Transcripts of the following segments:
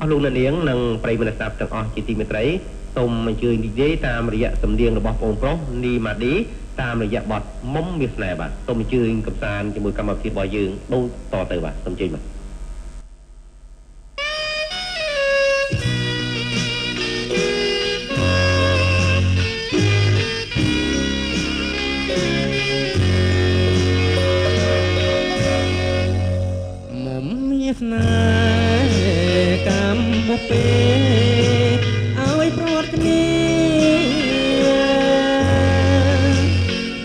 អស់លោកអ្នកនាងនិងប្រិយមិត្តស្ដាប់ទាំងអស់ជាទីមេត្រីសូមអញ្ជើញនិយាយតាមរយៈសំនៀងរបស់បងប្រុសនីម៉ាឌីតាមរយៈបទមុំមាសស្នេហ៍បាទសូមអញ្ជើញកំសាន្តជាមួយកម្មវិធីរបស់យើងដូចតទៅបាទសូមអញ្ជើញបាទមុំមាសស្នេហ៍កម្មបុពេឲ្យព្រាត់គ្នា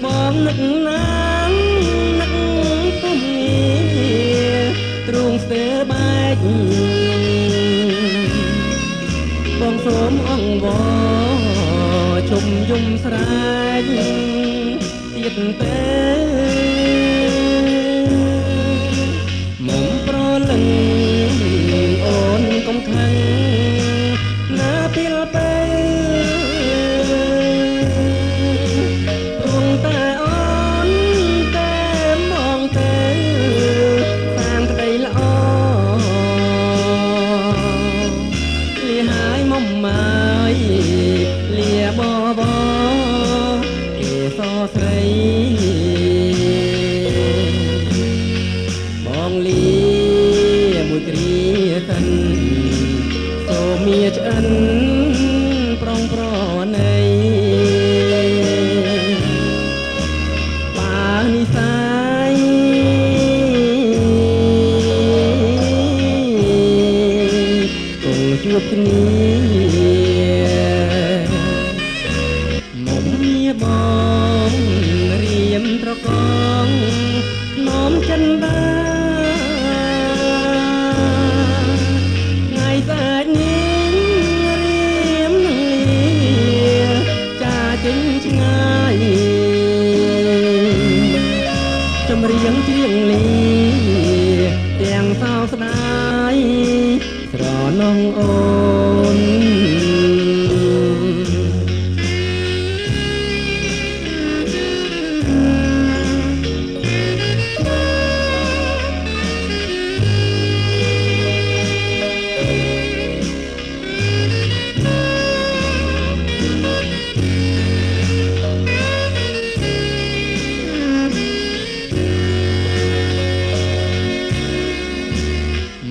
បងនឹកណាងនឹកពុំងារទ្រង់ស្ទើរបែកបងសូមអង្វរជុំយំស្រែកទៀតទេមុំប្រលឹងអូនកុំខឹងណាពេលទៅរងតែអូនតែមងទៅតាមក្តីល្អលីហើយមុំមកលាបបគេសស្រីបងលីមួយគ្រាសិនសូមមានឆ្អិនប្រងប្រណីបើនិស័យគង់ជួបគ្នាមុំមានបងរៀមត្រកងនោមចិនបាថ្ងៃស្អាតញៀងរៀមនឹងលាចាចេញឆ្ងាយចម្រៀងច្រៀងលីទាំងសោកស្ដាយស្រណងអូន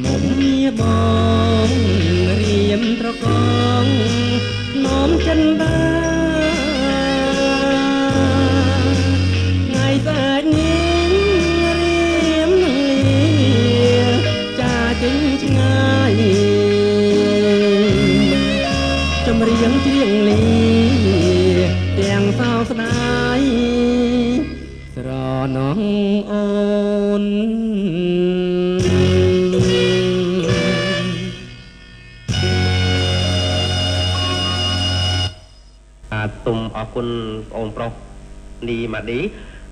មុំមានបងរៀមត្រកងនោមចិនបាថ្ងៃស្អាតញៀងរៀមនឹងលាចាចេញឆ្ងាយចម្រៀងច្រៀងលីទាំងសោកស្ដាយស្រណងអូនសូមអរគុណបងប្រុសនីម៉ាឌី